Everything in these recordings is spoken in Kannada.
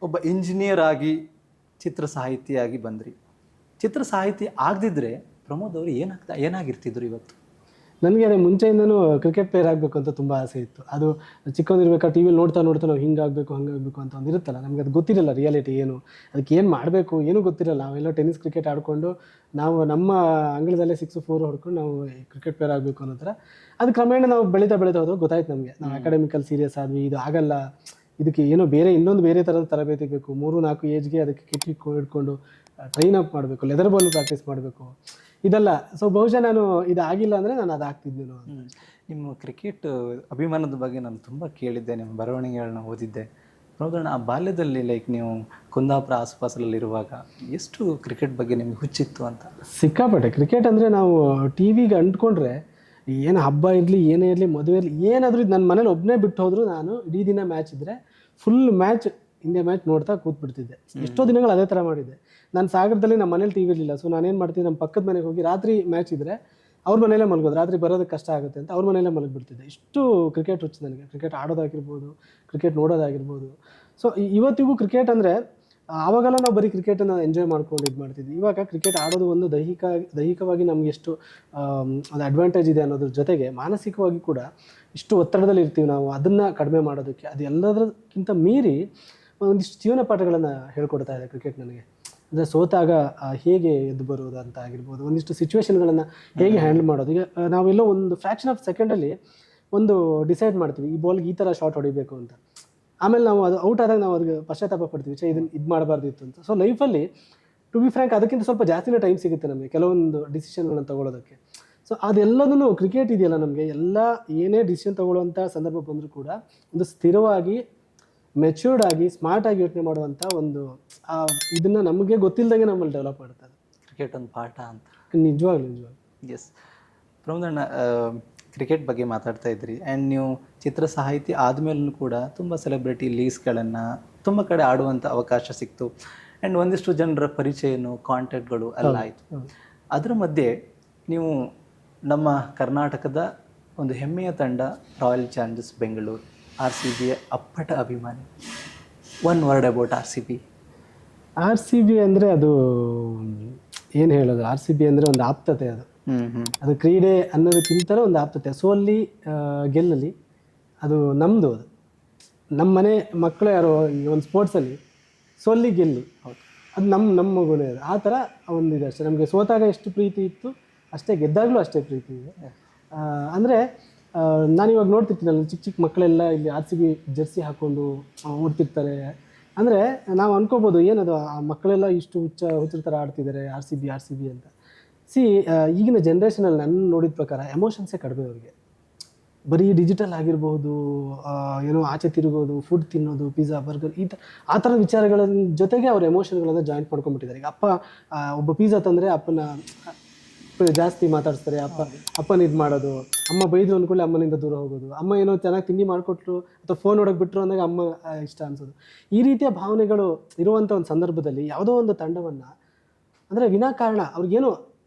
ಒಬ್ಬ ಇಂಜಿನಿಯರ್ ಆಗಿ ಚಿತ್ರ ಸಾಹಿತಿಯಾಗಿ ಬಂದ್ರಿ. ಚಿತ್ರ ಸಾಹಿತಿ ಆಗದಿದ್ರೆ ಪ್ರಮೋದ್ ಅವರು ಏನಾಗಿರ್ತಿದ್ರು ಇವತ್ತು? ನನಗೆ ಅದೇ ಮುಂಚೆಯಿಂದನೂ ಕ್ರಿಕೆಟ್ ಪ್ಲೇಯರ್ ಆಗಬೇಕು ಅಂತ ತುಂಬ ಆಸೆ ಇತ್ತು. ಅದು ಚಿಕ್ಕವನಿರ್ಬೇಕಾದ್ರೆ ಟಿ ವಿಲಿ ನೋಡ್ತಾ ನಾವು ಹಿಂಗಾಗಬೇಕು ಹಂಗಾಗಬೇಕು ಅಂತ ಒಂದು ಇರುತ್ತಲ್ಲ, ನಮಗೆ ಅದು ಗೊತ್ತಿರಲ್ಲ ರಿಯಾಲಿಟಿ ಏನು, ಅದಕ್ಕೆ ಏನು ಮಾಡಬೇಕು ಏನೂ ಗೊತ್ತಿರಲ್ಲ. ನಾವೆಲ್ಲ ಟೆನ್ನಿಸ್ ಕ್ರಿಕೆಟ್ ಆಡಿಕೊಂಡು ನಾವು ನಮ್ಮ ಅಂಗಳದಲ್ಲೇ 6-4 ಹೊಡ್ಕೊಂಡು ನಾವು ಕ್ರಿಕೆಟ್ ಪ್ಲೇಯರ್ ಆಗಬೇಕು ಅನ್ನೋ ಥರ. ಅದು ಕ್ರಮೇಣ ನಾವು ಬೆಳೀತಾ ಹೋದಾಗ ಗೊತ್ತಾಯ್ತು ನಮಗೆ, ನಾವು ಅಕಾಡೆಮಿಕಲ್ ಸೀರಿಯಸ್ ಆದ್ವಿ, ಇದು ಆಗಲ್ಲ, ಇದಕ್ಕೆ ಏನೋ ಇನ್ನೊಂದು ಬೇರೆ ಥರದ ತರಬೇತಿ ಬೇಕು. 3-4 ಏಜ್ಗೆ ಅದಕ್ಕೆ ಕಿಟ್ ಹಿಡ್ಕೊಂಡು ಟ್ರೈನ್ ಅಪ್ ಮಾಡಬೇಕು, ಲೆದರ್ ಬಾಲ್ ಪ್ರಾಕ್ಟೀಸ್ ಮಾಡಬೇಕು, ಇದೆಲ್ಲ. ಸೊ ಬಹುಶಃ ನಾನು ಇದಾಗಿಲ್ಲ ಅಂದರೆ ನಾನು ಅದಾಗ್ತಿದ್ದೇನೋ. ನಿಮ್ಮ ಕ್ರಿಕೆಟ್ ಅಭಿಮಾನದ ಬಗ್ಗೆ ನಾನು ತುಂಬ ಕೇಳಿದ್ದೆ, ನಿಮ್ಮ ಬರವಣಿಗೆಗಳನ್ನ ಓದಿದ್ದೆ. ಪ್ರಮೋದಣ್ಣ, ಆ ಬಾಲ್ಯದಲ್ಲಿ ಲೈಕ್ ನೀವು ಕುಂದಾಪುರ ಆಸುಪಾಸಲ್ಲಿರುವಾಗ ಎಷ್ಟು ಕ್ರಿಕೆಟ್ ಬಗ್ಗೆ ನಿಮಗೆ ಹುಚ್ಚಿತ್ತು ಅಂತ? ಸಿಕ್ಕಾಪಟ್ಟೆ. ಕ್ರಿಕೆಟ್ ಅಂದರೆ ನಾವು ಟಿ ವಿಗೆ ಅಂಟ್ಕೊಂಡ್ರೆ ಏನು ಹಬ್ಬ ಇರಲಿ ಏನೇ ಇರಲಿ ಮದುವೆ ಇರಲಿ ಏನಾದರೂ ನನ್ನ ಮನೇಲಿ ಒಬ್ಬನೇ ಬಿಟ್ಟು ಹೋದರೂ ನಾನು ಇಡೀ ದಿನ ಮ್ಯಾಚ್ ಇದ್ದರೆ ಫುಲ್ ಮ್ಯಾಚ್ ಇಂಡಿಯಾ ಮ್ಯಾಚ್ ನೋಡ್ತಾ ಕೂತ್ಬಿಡ್ತಿದ್ದೆ. ಎಷ್ಟೋ ದಿನಗಳು ಅದೇ ಥರ ಮಾಡಿದ್ದೆ. ನಾನು ಸಾಗರದಲ್ಲಿ ನಮ್ಮ ಮನೇಲಿ ಟಿ ವಿ ಇರಲಿಲ್ಲ. ಸೊ ನಾನೇನು ಮಾಡ್ತಿದ್ದೆ, ನಮ್ಮ ಪಕ್ಕದ ಮನೆಗೆ ಹೋಗಿ ರಾತ್ರಿ ಮ್ಯಾಚ್ ಇದ್ದರೆ ಅವ್ರ ಮನೇಲೇ ಮಲಗೋದು, ರಾತ್ರಿ ಬರೋದಕ್ಕೆ ಕಷ್ಟ ಆಗುತ್ತೆ ಅಂತ ಅವ್ರ ಮನೇಲೇ ಮಲಗಿಬಿಡ್ತಿದ್ದೆ. ಇಷ್ಟು ಕ್ರಿಕೆಟ್ ಹುಚ್ಚು ನನಗೆ. ಕ್ರಿಕೆಟ್ ಆಡೋದಾಗಿರ್ಬೋದು, ಕ್ರಿಕೆಟ್ ನೋಡೋದಾಗಿರ್ಬೋದು. ಸೊ ಇವತ್ತಿಗೂ ಕ್ರಿಕೆಟ್ ಅಂದರೆ ಆವಾಗೆಲ್ಲ ನಾವು ಬರೀ ಕ್ರಿಕೆಟನ್ನು ಎಂಜಾಯ್ ಮಾಡ್ಕೊಂಡು ಇದು ಮಾಡ್ತಿದ್ವಿ. ಇವಾಗ ಕ್ರಿಕೆಟ್ ಆಡೋದು ಒಂದು ದೈಹಿಕವಾಗಿ ನಮ್ಗೆ ಎಷ್ಟು ಒಂದು ಅಡ್ವಾಂಟೇಜ್ ಇದೆ ಅನ್ನೋದ್ರ ಜೊತೆಗೆ ಮಾನಸಿಕವಾಗಿ ಕೂಡ ಇಷ್ಟು ಒತ್ತಡದಲ್ಲಿ ಇರ್ತೀವಿ ನಾವು. ಅದನ್ನು ಕಡಿಮೆ ಮಾಡೋದಕ್ಕೆ ಅದು ಎಲ್ಲದಕ್ಕಿಂತ ಮೀರಿ ಒಂದಿಷ್ಟು ಜೀವನ ಪಾಠಗಳನ್ನು ಹೇಳ್ಕೊಡ್ತಾ ಇದೆ ಕ್ರಿಕೆಟ್ ನನಗೆ. ಅಂದರೆ ಸೋತಾಗ ಹೇಗೆ ಎದ್ದು ಬರೋದು ಅಂತ ಆಗಿರ್ಬೋದು, ಒಂದಿಷ್ಟು ಸಿಚುವೇಶನ್ಗಳನ್ನು ಹೇಗೆ ಹ್ಯಾಂಡಲ್ ಮಾಡೋದು. ಈಗ ನಾವೆಲ್ಲೋ ಒಂದು ಫ್ರ್ಯಾಕ್ಷನ್ ಆಫ್ ಸೆಕೆಂಡಲ್ಲಿ ಒಂದು ಡಿಸೈಡ್ ಮಾಡ್ತೀವಿ, ಈ ಬಾಲ್ಗೆ ಈ ಥರ ಶಾಟ್ ಹೊಡಿಬೇಕು ಅಂತ. ಆಮೇಲೆ ನಾವು ಅದು ಔಟ್ ಆದಾಗ ನಾವು ಅದಕ್ಕೆ ಪಶ್ಚಾತ್ತಾಪ ಪಡ್ತೀವಿ, ಇದನ್ನು ಇದು ಮಾಡಬಾರ್ದಿತ್ತು ಅಂತ. ಸೊ ಲೈಫಲ್ಲಿ ಟು ಬಿ ಫ್ರ್ಯಾಂಕ್ ಅದಕ್ಕಿಂತ ಸ್ವಲ್ಪ ಜಾಸ್ತಿನೇ ಟೈಮ್ ಸಿಗುತ್ತೆ ನಮಗೆ ಕೆಲವೊಂದು ಡಿಸಿಷನ್ಗಳನ್ನು ತೊಗೊಳೋದಕ್ಕೆ. ಸೊ ಅದೆಲ್ಲದೂ ಕ್ರಿಕೆಟ್ ಇದೆಯಲ್ಲ, ನಮಗೆ ಎಲ್ಲ ಏನೇ ಡಿಸಿಷನ್ ತೊಗೊಳ್ಳೋವಂಥ ಸಂದರ್ಭ ಬಂದರೂ ಕೂಡ ಒಂದು ಸ್ಥಿರವಾಗಿ ಮೆಚ್ಯೂರ್ಡ್ ಆಗಿ ಸ್ಮಾರ್ಟಾಗಿ ಯೋಚನೆ ಮಾಡುವಂಥ ಒಂದು ಇದನ್ನು ನಮಗೆ ಗೊತ್ತಿಲ್ಲದಂಗೆ ನಮ್ಮಲ್ಲಿ ಡೆವಲಪ್ ಮಾಡ್ತಾರೆ. ಕ್ರಿಕೆಟ್ ಒಂದು ಪಾಠ ಅಂತ. ನಿಜವಾಗ್ಲೂ. ಎಸ್ ಪ್ರಮೋದಣ್ಣ, ಕ್ರಿಕೆಟ್ ಬಗ್ಗೆ ಮಾತಾಡ್ತಾ ಇದ್ರಿ. ಆ್ಯಂಡ್ ನೀವು ಚಿತ್ರ ಸಾಹಿತಿ ಆದಮೇಲೂ ಕೂಡ ತುಂಬ ಸೆಲೆಬ್ರಿಟಿ ಲೀಗ್ಸ್ಗಳನ್ನು ತುಂಬ ಕಡೆ ಆಡುವಂಥ ಅವಕಾಶ ಸಿಕ್ತು. ಆ್ಯಂಡ್ ಒಂದಿಷ್ಟು ಜನರ ಪರಿಚಯನು ಕಾಂಟ್ಯಾಕ್ಟ್ಗಳು ಎಲ್ಲ ಆಯಿತು. ಅದರ ಮಧ್ಯೆ ನೀವು ನಮ್ಮ ಕರ್ನಾಟಕದ ಒಂದು ಹೆಮ್ಮೆಯ ತಂಡ ರಾಯಲ್ ಚಾಲೆಂಜರ್ಸ್ ಬೆಂಗಳೂರು RCBಯ ಅಪ್ಪಟ ಅಭಿಮಾನಿ. One word about RCB. RCB ಅಂದರೆ ಅದು ಏನು ಹೇಳೋದು, RCB ಅಂದರೆ ಒಂದು ಆಪ್ತತೆ. ಅದು ಕ್ರೀಡೆ ಅನ್ನೋದಕ್ಕಿಂತಲೂ ಒಂದು ಆಪ್ತತೆ. ಸೋಲ್ಲಿ ಗೆಲ್ಲಲಿ ಅದು ನಮ್ಮದು, ಅದು ನಮ್ಮ ಮನೆ ಮಕ್ಕಳು ಯಾರೋ ಈ ಒಂದು ಸ್ಪೋರ್ಟ್ಸಲ್ಲಿ ಸೋಲ್ಲಿ ಗೆಲ್ಲಿ ಅದು ನಮ್ಮ ಮಗುನೇ. ಅದು ಆ ಥರ ಒಂದಿದೆ ಅಷ್ಟೇ. ನಮಗೆ ಸೋತಾಗ ಎಷ್ಟು ಪ್ರೀತಿ ಇತ್ತು ಅಷ್ಟೇ ಗೆದ್ದಾಗಲೂ ಅಷ್ಟೇ ಪ್ರೀತಿ ಇದೆ. ಅಂದರೆ ನಾನಿವಾಗ ನೋಡ್ತಿರ್ತೀನಲ್ಲ, ಚಿಕ್ಕ ಮಕ್ಕಳೆಲ್ಲ ಇಲ್ಲಿ RCB ಜರ್ಸಿ ಹಾಕ್ಕೊಂಡು ಓಡ್ತಿರ್ತಾರೆ. ಅಂದರೆ ನಾವು ಅನ್ಕೋಬೋದು ಏನದು ಆ ಮಕ್ಕಳೆಲ್ಲ ಇಷ್ಟು ಹುಚ್ಚರ ಥರ ಆಡ್ತಿದ್ದಾರೆ RCB ಅಂತ. ಈಗಿನ ಜನ್ರೇಷನಲ್ಲಿ ನನ್ನ ನೋಡಿದ ಪ್ರಕಾರ ಎಮೋಷನ್ಸೇ ಕಡಿಮೆ ಅವ್ರಿಗೆ. ಬರೀ ಡಿಜಿಟಲ್ ಆಗಿರ್ಬೋದು, ಏನೋ ಆಚೆ ತಿರುಗೋದು, ಫುಡ್ ತಿನ್ನೋದು, ಪಿಜ್ಜಾ ಬರ್ಗರ್ ಆ ಥರ ವಿಚಾರಗಳ ಜೊತೆಗೆ ಅವ್ರ ಎಮೋಷನ್ಗಳನ್ನು ಜಾಯಿಂಟ್ ಮಾಡ್ಕೊಂಡ್ಬಿಟ್ಟಿದ್ದಾರೆ. ಈಗ ಒಬ್ಬ ಪಿಜ್ಜಾ ತಂದರೆ ಅಪ್ಪನ ಜಾಸ್ತಿ ಮಾತಾಡಿಸ್ತಾರೆ, ಅಪ್ಪನ ಇದು ಮಾಡೋದು, ಅಮ್ಮ ಬೈದ್ರು ಅಂದ್ಕೊಳ್ಳಿ ಅಮ್ಮನಿಂದ ದೂರ ಹೋಗೋದು, ಅಮ್ಮ ಏನೋ ಚೆನ್ನಾಗಿ ತಿಂಡಿ ಮಾಡಿಕೊಟ್ರು ಅಥವಾ ಫೋನ್ ನೋಡೋಕೆ ಬಿಟ್ಟರು ಅಂದಾಗ ಅಮ್ಮ ಇಷ್ಟ ಅನ್ಸೋದು. ಈ ರೀತಿಯ ಭಾವನೆಗಳು ಇರುವಂಥ ಒಂದು ಸಂದರ್ಭದಲ್ಲಿ ಯಾವುದೋ ಒಂದು ತಂಡವನ್ನು ಅಂದರೆ ವಿನಾಕಾರಣ ಅವ್ರಿಗೇನೋ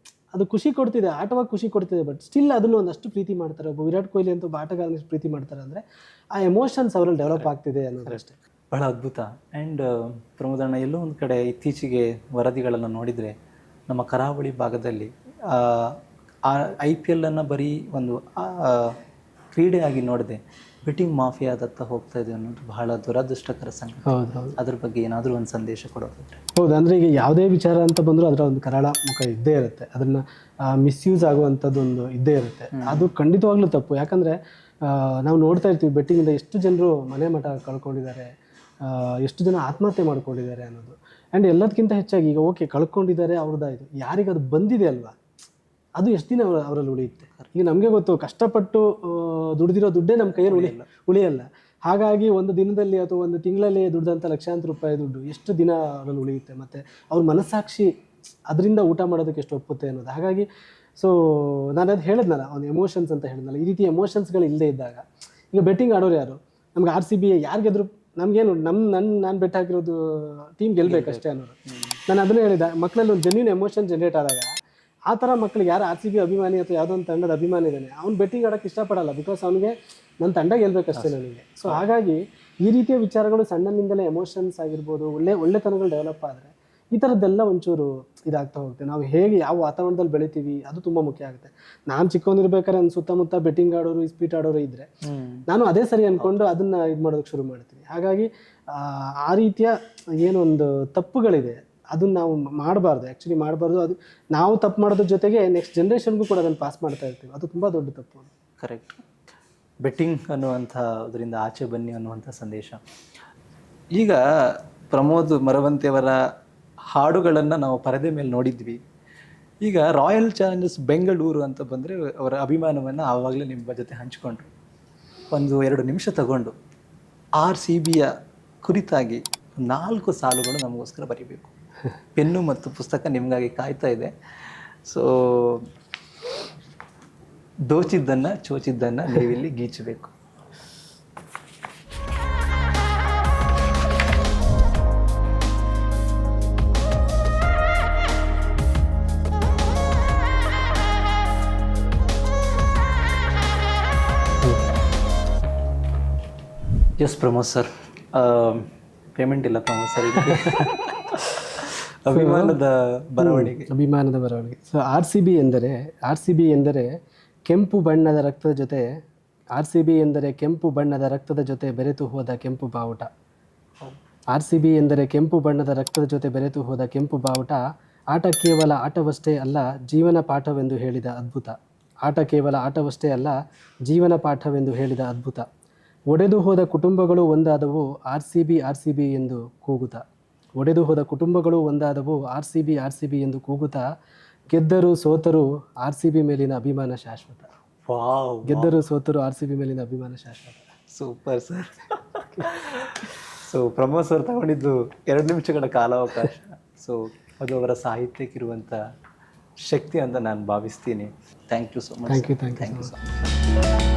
ಅದು ಖುಷಿ ಕೊಡ್ತಿದೆ, ಆಟವಾಗಿ ಖುಷಿ ಕೊಡ್ತಿದೆ, ಬಟ್ ಸ್ಟಿಲ್ ಅದನ್ನು ಒಂದಷ್ಟು ಪ್ರೀತಿ ಮಾಡ್ತಾರೆ. ಒಬ್ಬ ವಿರಾಟ್ ಕೊಹ್ಲಿ ಅಂತ ಒಬ್ಬ ಆಟಗಾರನಷ್ಟು ಪ್ರೀತಿ ಮಾಡ್ತಾರೆ ಅಂದರೆ ಆ ಎಮೋಷನ್ಸ್ ಅವರಲ್ಲಿ ಡೆವಲಪ್ ಆಗ್ತಿದೆ ಅನ್ನೋದಷ್ಟೇ. ಬಹಳ ಅದ್ಭುತ. ಆ್ಯಂಡ್ ಪ್ರಮೋದಣ್ಣ, ಎಲ್ಲೋ ಒಂದು ಕಡೆ ಇತ್ತೀಚೆಗೆ ವರದಿಗಳನ್ನು ನೋಡಿದರೆ ನಮ್ಮ ಕರಾವಳಿ ಭಾಗದಲ್ಲಿ IPL ಬರೀ ಒಂದು ಕ್ರೀಡೆಯಾಗಿ ನೋಡದೆ ಬೆಟ್ಟಿಂಗ್ ಮಾಫಿಯಾದತ್ತ ಹೋಗ್ತಾ ಇದೆ ಅನ್ನೋದು ಬಹಳ ದುರದೃಷ್ಟಕರ ಸಂಗತಿ. ಹೌದು. ಅದ್ರ ಬಗ್ಗೆ ಏನಾದರೂ ಒಂದು ಸಂದೇಶ ಕೊಡೋದಾದ್ರೆ? ಹೌದು. ಅಂದರೆ ಈಗ ಯಾವುದೇ ವಿಚಾರ ಅಂತ ಬಂದರೂ ಅದರ ಒಂದು ಕರಾಳ ಮುಖ ಇದ್ದೇ ಇರುತ್ತೆ. ಅದನ್ನು ಮಿಸ್ಯೂಸ್ ಆಗುವಂಥದ್ದೊಂದು ಇದ್ದೇ ಇರುತ್ತೆ. ಅದು ಖಂಡಿತವಾಗ್ಲೂ ತಪ್ಪು. ಯಾಕಂದರೆ ನಾವು ನೋಡ್ತಾ ಇರ್ತೀವಿ ಬೆಟ್ಟಿಂಗಿಂದ ಎಷ್ಟು ಜನರು ಮನೆ ಮಠ ಕಳ್ಕೊಂಡಿದ್ದಾರೆ, ಎಷ್ಟು ಜನ ಆತ್ಮಹತ್ಯೆ ಮಾಡ್ಕೊಂಡಿದ್ದಾರೆ ಅನ್ನೋದು. ಆ್ಯಂಡ್ ಎಲ್ಲದಕ್ಕಿಂತ ಹೆಚ್ಚಾಗಿ ಈಗ ಓಕೆ ಕಳ್ಕೊಂಡಿದ್ದಾರೆ ಅವ್ರದ್ದಾಯಿತು, ಯಾರಿಗೆ ಅದು ಬಂದಿದೆ ಅಲ್ವಾ, ಅದು ಎಷ್ಟು ದಿನ ಅವರಲ್ಲಿ ಉಳಿಯುತ್ತೆ. ಈಗ ನಮಗೆ ಗೊತ್ತು, ಕಷ್ಟಪಟ್ಟು ದುಡ್ದಿರೋ ದುಡ್ಡೇ ನಮ್ಮ ಕೈಯಲ್ಲಿ ಉಳಿಯಲ್ಲ. ಹಾಗಾಗಿ ಒಂದು ದಿನದಲ್ಲಿ ಅಥವಾ ಒಂದು ತಿಂಗಳಲ್ಲಿ ದುಡ್ದಂಥ ಲಕ್ಷಾಂತರ ರೂಪಾಯಿ ದುಡ್ಡು ಎಷ್ಟು ದಿನ ಅವರಲ್ಲಿ ಉಳಿಯುತ್ತೆ, ಮತ್ತು ಅವ್ರ ಮನಸ್ಸಾಕ್ಷಿ ಅದರಿಂದ ಊಟ ಮಾಡೋದಕ್ಕೆ ಎಷ್ಟು ಒಪ್ಪುತ್ತೆ ಅನ್ನೋದು. ಹಾಗಾಗಿ ನಾನು ಅದು ಹೇಳಿದ್ನಲ್ಲ, ಒಂದು ಎಮೋಷನ್ಸ್ ಅಂತ ಹೇಳಿದ್ನಲ್ಲ, ಈ ರೀತಿ ಎಮೋಷನ್ಸ್ಗಳು ಇಲ್ಲದೆ ಇದ್ದಾಗ ಈಗ ಬೆಟ್ಟಿಂಗ್ ಆಡೋರು ಯಾರು, ನಮ್ಗೆ RCB ಯಾರು ಗೆದ್ರು ನಮಗೇನು ನಾನು ಬೆಟ್ ಹಾಕಿರೋದು ಟೀಮ್ ಗೆಲ್ಲಬೇಕಷ್ಟೇ ಅನ್ನೋರು. ನಾನು ಅದನ್ನೇ ಹೇಳಿದೆ, ಮಕ್ಕಳಲ್ಲಿ ಒಂದು ಜೆನ್ಯೂನ್ ಎಮೋಷನ್ ಜನ್ರೇಟ್ ಆದಾಗ ಆ ಥರ ಮಕ್ಕಳಿಗೆ ಯಾರು RCB ಅಭಿಮಾನಿ ಅಥವಾ ಯಾವುದೋ ಒಂದು ತಂಡದ ಅಭಿಮಾನಿ ಇದ್ದಾನೆ, ಅವ್ನು ಬೆಟ್ಟಿಂಗ್ ಆಡೋಕ್ಕೆ ಇಷ್ಟಪಡಲ್ಲ. ಬಿಕಾಸ್ ಅವನಿಗೆ ನನ್ನ ತಂಡ ಗೆಲ್ಲಬೇಕಷ್ಟೇ ನನಗೆ. ಸೊ ಹಾಗಾಗಿ ಈ ರೀತಿಯ ವಿಚಾರಗಳು ಸಣ್ಣನಿಂದಲೇ ಎಮೋಷನ್ಸ್ ಆಗಿರ್ಬೋದು, ಒಳ್ಳೆತನಗಳು ಡೆವಲಪ್ ಆದರೆ ಈ ಥರದ್ದೆಲ್ಲ ಒಂಚೂರು ಇದಾಗ್ತಾ ಹೋಗುತ್ತೆ. ನಾವು ಹೇಗೆ ಯಾವ ವಾತಾವರಣದಲ್ಲಿ ಬೆಳಿತೀವಿ ಅದು ತುಂಬ ಮುಖ್ಯ ಆಗುತ್ತೆ. ನಾನು ಚಿಕ್ಕವನಿರ್ಬೇಕಾದ್ರೆ ನನ್ನ ಸುತ್ತಮುತ್ತ ಬೆಟ್ಟಿಂಗ್ ಆಡೋರು, ಇಸ್ಪೀಟ್ ಆಡೋರು ಇದ್ದರೆ ನಾನು ಅದೇ ಸರಿ ಅಂದ್ಕೊಂಡು ಅದನ್ನು ಇದು ಮಾಡೋದಕ್ಕೆ ಶುರು ಮಾಡ್ತೀನಿ. ಹಾಗಾಗಿ ಆ ರೀತಿಯ ಏನೊಂದು ತಪ್ಪುಗಳಿದೆ ಅದನ್ನು ನಾವು ಮಾಡಬಾರ್ದು, ಆ್ಯಕ್ಚುಲಿ ಮಾಡಬಾರ್ದು. ಅದು ನಾವು ತಪ್ಪು ಮಾಡೋದ್ರ ಜೊತೆಗೆ ನೆಕ್ಸ್ಟ್ ಜನ್ರೇಷನ್ಗೂ ಕೂಡ ಅದನ್ನು ಪಾಸ್ ಮಾಡ್ತಾ ಇರ್ತೀವಿ. ಅದು ತುಂಬ ದೊಡ್ಡ ತಪ್ಪು. ಕರೆಕ್ಟ್. ಬೆಟ್ಟಿಂಗ್ ಅನ್ನುವಂಥ ಅದರಿಂದ ಆಚೆ ಬನ್ನಿ ಅನ್ನುವಂಥ ಸಂದೇಶ. ಈಗ ಪ್ರಮೋದ್ ಮರವಂತೆಯವರ ಹಾಡುಗಳನ್ನು ನಾವು ಪರದೆ ಮೇಲೆ ನೋಡಿದ್ವಿ. ಈಗ ರಾಯಲ್ ಚಾಲೆಂಜರ್ಸ್ ಬೆಂಗಳೂರು ಅಂತ ಬಂದರೆ ಅವರ ಅಭಿಮಾನವನ್ನು ಆವಾಗಲೇ ನಿಮ್ಮ ಜೊತೆ ಹಂಚಿಕೊಂಡ್ರು. 1-2 ನಿಮಿಷ ತಗೊಂಡು RCBಯ ಕುರಿತಾಗಿ 4 ಸಾಲುಗಳು ನಮಗೋಸ್ಕರ ಬರೀಬೇಕು. ಪೆನ್ನು ಮತ್ತು ಪುಸ್ತಕ ನಿಮಗಾಗಿ ಕಾಯ್ತಾ ಇದೆ. ಸೊ ದೋಚಿದ್ದನ್ನು ಚೋಚಿದ್ದನ್ನು ನೀವಿಲ್ಲಿ ಗೀಚಬೇಕು. ಎಸ್ ಪ್ರಮೋದ್ ಸರ್, ಪೇಮೆಂಟ್ ಇಲ್ಲ ಪ್ರಮೋದ್ ಸರ್, ಇದಕ್ಕೆ ಅಭಿಮಾನದ ಬರವಣಿಗೆ. ಸೊ RCB ಎಂದರೆ ಕೆಂಪು ಬಣ್ಣದ ರಕ್ತದ ಜೊತೆ, RCB ಎಂದರೆ ಕೆಂಪು ಬಣ್ಣದ ರಕ್ತದ ಜೊತೆ ಬೆರೆತು ಹೋದ ಕೆಂಪು ಬಾವುಟ. RCB ಎಂದರೆ ಕೆಂಪು ಬಣ್ಣದ ರಕ್ತದ ಜೊತೆ ಬೆರೆತು ಹೋದ ಕೆಂಪು ಬಾವುಟ. ಆಟ ಕೇವಲ ಆಟವಷ್ಟೇ ಅಲ್ಲ, ಜೀವನ ಪಾಠವೆಂದು ಹೇಳಿದ ಅದ್ಭುತ. ಆಟ ಕೇವಲ ಆಟವಷ್ಟೇ ಅಲ್ಲ, ಜೀವನ ಪಾಠವೆಂದು ಹೇಳಿದ ಅದ್ಭುತ. ಒಡೆದು ಹೋದ ಕುಟುಂಬಗಳು ಒಂದಾದವು RCB ಎಂದು ಕೂಗುತ್ತಾ. ಒಡೆದು ಹೋದ ಕುಟುಂಬಗಳು ಒಂದಾದವು RCB ಎಂದು ಕೂಗುತ್ತಾ. ಗೆದ್ದರು ಸೋತರು RCB ಮೇಲಿನ ಅಭಿಮಾನ ಶಾಶ್ವತ. ಗೆದ್ದರು ಸೋತರು RCB ಮೇಲಿನ ಅಭಿಮಾನ ಶಾಶ್ವತ. Super sir. So Pramod sir ತಗೊಂಡಿದ್ದು 2 ನಿಮಿಷಗಳ ಕಾಲಾವಕಾಶ. ಸೊ ಅದು ಅವರ ಸಾಹಿತ್ಯಕ್ಕಿರುವಂಥ ಶಕ್ತಿ ಅಂತ ನಾನು ಭಾವಿಸ್ತೀನಿ. Thank you so much. Thank you so much.